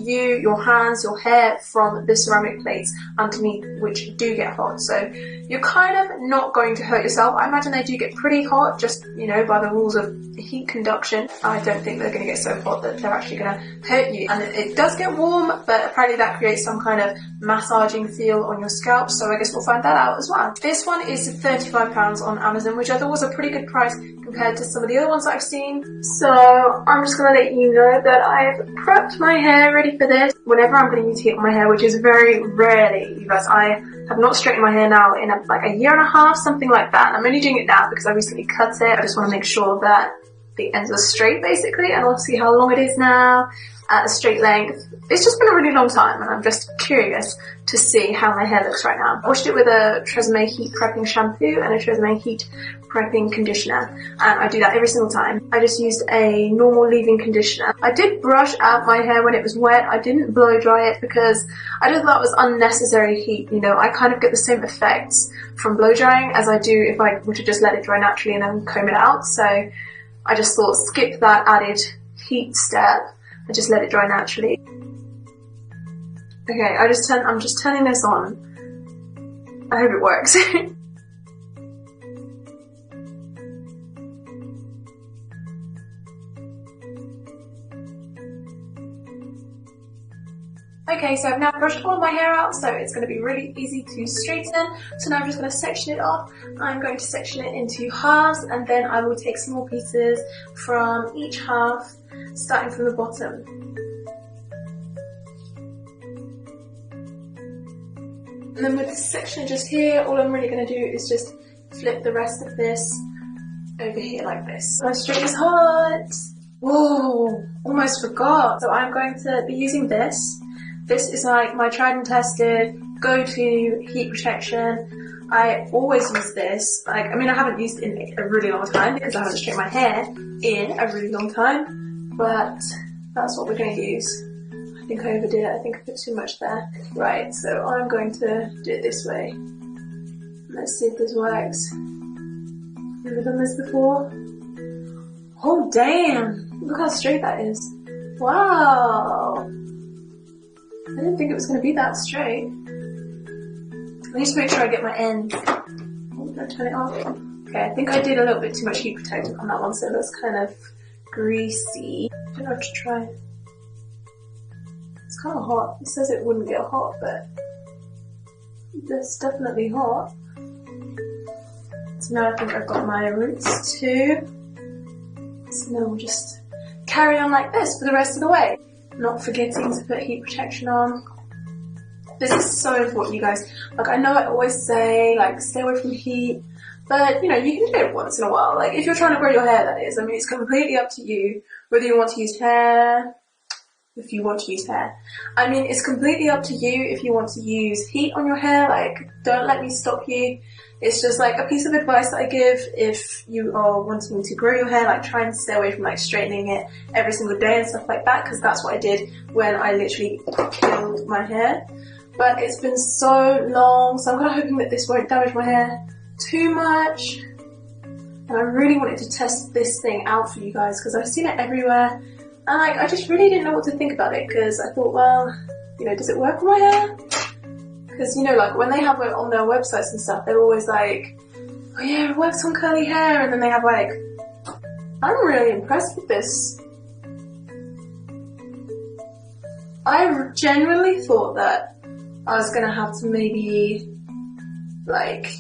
you, your hands, your hair from the ceramic plates underneath, which do get hot. So you're kind of not going to hurt yourself. I imagine they do get pretty hot, just, you know, by the rules of heat conduction. I don't think they're going to get so hot that they're actually going to hurt you. And it does get warm, but apparently that creates some kind of massaging feel on your scalp. So I guess we'll find that out as well. This one is £35 on Amazon, which I thought was a pretty good price compared to some of the other ones that I've seen. So I'm just going to let you know that I've prepped my hair ready for this. Whenever I'm going to use heat on my hair, which is very rarely, you guys, I have not straightened my hair now in like a year and a half, something like that. I'm only doing it now because I recently cut it. I just want to make sure that the ends are straight basically, and I'll see how long it is now at a straight length. It's just been a really long time and I'm just curious to see how my hair looks right now. I washed it with a Tresemme heat prepping shampoo and a Tresemme heat prepping conditioner, and I do that every single time. I just used a normal leave-in conditioner. I did brush out my hair when it was wet. I didn't blow dry it because I just thought it was unnecessary heat. You know, I kind of get the same effects from blow drying as I do if I were to just let it dry naturally and then comb it out. So I just thought skip that added heat step and just let it dry naturally. Okay, I'm just turning this on. I hope it works. Okay, so I've now brushed all of my hair out, so it's going to be really easy to straighten. So now I'm just going to section it off. I'm going to section it into halves, and then I will take small pieces from each half, starting from the bottom. And then with this section just here, all I'm really going to do is just flip the rest of this over here like this. My string is hot. Whoa, almost forgot. So I'm going to be using this. This is like my tried and tested go-to heat protection. I always use this. Like, I mean, I haven't used it in a really long time because I haven't straightened my hair in a really long time, but that's what we're going to use. I think I overdid it. I think I put too much there. Right, so I'm going to do it this way. Let's see if this works. Never done this before. Oh damn! Look how straight that is. Wow! I didn't think it was going to be that straight. I need to make sure I get my ends. Oh, did I turn it off? Okay, I think I did a little bit too much heat protectant on that one, so that's kind of greasy. I don't know if to try it. It's kind of hot. It says it wouldn't get hot, but it's definitely hot. So now I think I've got my roots too. So now we'll just carry on like this for the rest of the way. Not forgetting to put heat protection on. This is so important, you guys. Like, I know I always say, like, stay away from heat, but, you know, you can do it once in a while. Like, if you're trying to grow your hair, that is. I mean, it's completely up to you whether you want to use hair, if you want to use hair. I mean, it's completely up to you if you want to use heat on your hair. Like, don't let me stop you. It's just like a piece of advice that I give if you are wanting to grow your hair, like try and stay away from like straightening it every single day and stuff like that, because that's what I did when I literally killed my hair. But it's been so long, so I'm kind of hoping that this won't damage my hair too much. And I really wanted to test this thing out for you guys because I've seen it everywhere, and like I just really didn't know what to think about it because I thought, well, you know, does it work on my hair? Because, you know, like, when they have it on their websites and stuff, they're always like, oh yeah, it works on curly hair, and then they have like, I'm really impressed with this. I genuinely thought that I was gonna have to maybe, like,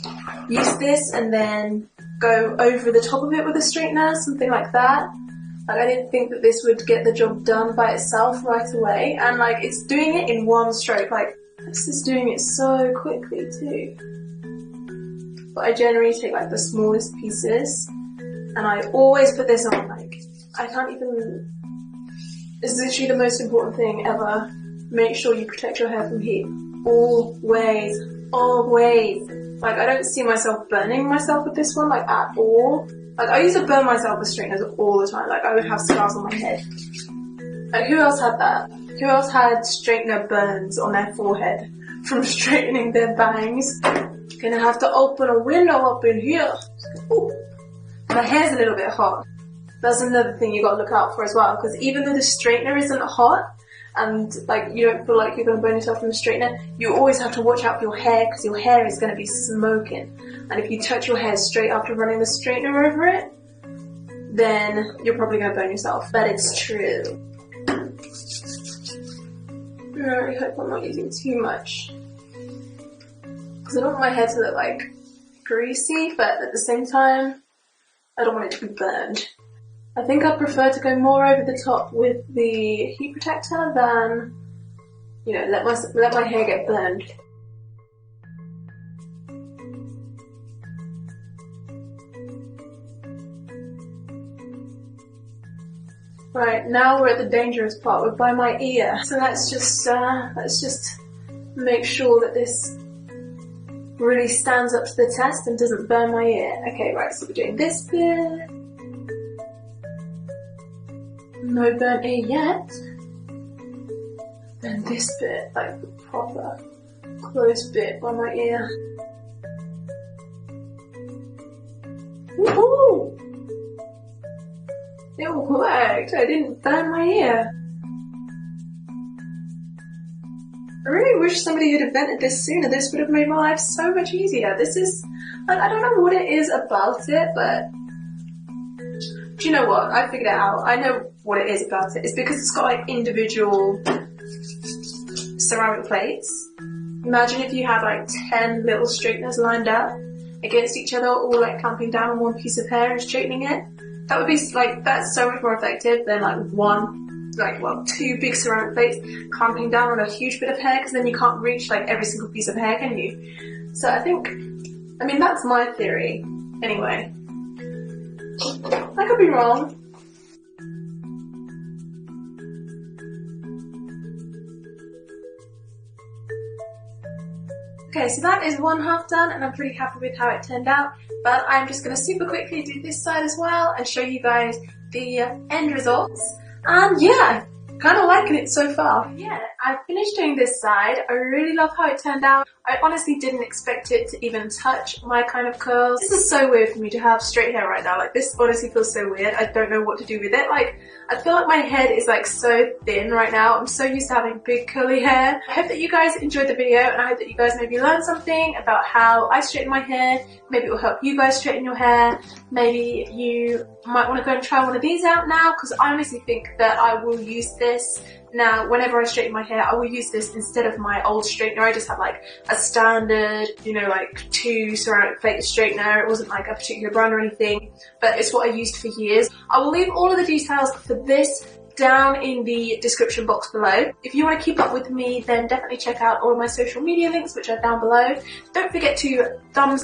use this and then go over the top of it with a straightener, something like that. Like, I didn't think that this would get the job done by itself right away, and like, it's doing it in one stroke, like, this is doing it so quickly too. But I generally take like the smallest pieces, and I always put this on. Like, I can't even, it's literally the most important thing ever. Make sure you protect your hair from heat. Always, always. Like, I don't see myself burning myself with this one, like, at all. Like, I used to burn myself with straighteners all the time. Like, I would have scars on my head. Like, who else had that? Who else had straightener burns on their forehead from straightening their bangs? Gonna have to open a window up in here. Ooh. My hair's a little bit hot. That's another thing you gotta look out for as well, because even though the straightener isn't hot, and like you don't feel like you're going to burn yourself from the straightener, you always have to watch out for your hair, because your hair is going to be smoking. And if you touch your hair straight after running the straightener over it, then you're probably going to burn yourself. But it's true. I really hope I'm not using too much, because I don't want my hair to look like greasy, but at the same time, I don't want it to be burned. I think I prefer to go more over the top with the heat protector than, you know, let my hair get burned. Right, now we're at the dangerous part. We're by my ear. So let's just make sure that this really stands up to the test and doesn't burn my ear. Okay, right, so we're doing this bit. No burnt ear yet. Then this bit, like the proper close bit by my ear. Woohoo! It worked! I didn't burn my ear. I really wish somebody had invented this sooner. This would have made my life so much easier. This is, like, I don't know what it is about it, but do you know what? I figured it out. I know what it is about it. It's because it's got like individual ceramic plates. Imagine if you had like 10 little straighteners lined up against each other, all like clamping down on one piece of hair and straightening it. That would be like, that's so much more effective than like two big ceramic plates clamping down on a huge bit of hair, because then you can't reach like every single piece of hair, can you? So I mean that's my theory. Anyway, I could be wrong. Okay, so that is one half done, and I'm pretty happy with how it turned out, but I'm just going to super quickly do this side as well and show you guys the end results. And yeah, kind of liking it so far. Yeah, I finished doing this side. I really love how it turned out. I honestly didn't expect it to even touch my kind of curls. This is so weird for me to have straight hair right now. Like, this honestly feels so weird. I don't know what to do with it. Like, I feel like my head is like so thin right now. I'm so used to having big curly hair. I hope that you guys enjoyed the video, and I hope that you guys maybe learned something about how I straighten my hair. Maybe it will help you guys straighten your hair. Maybe you might want to go and try one of these out now, because I honestly think that I will use this now. Whenever I straighten my hair, I will use this instead of my old straightener. I just have like a standard, you know, like 2 ceramic plate straightener. It wasn't like a particular brand or anything, but it's what I used for years. I will leave all of the details for this down in the description box below. If you want to keep up with me, then definitely check out all of my social media links, which are down below. Don't forget to thumbs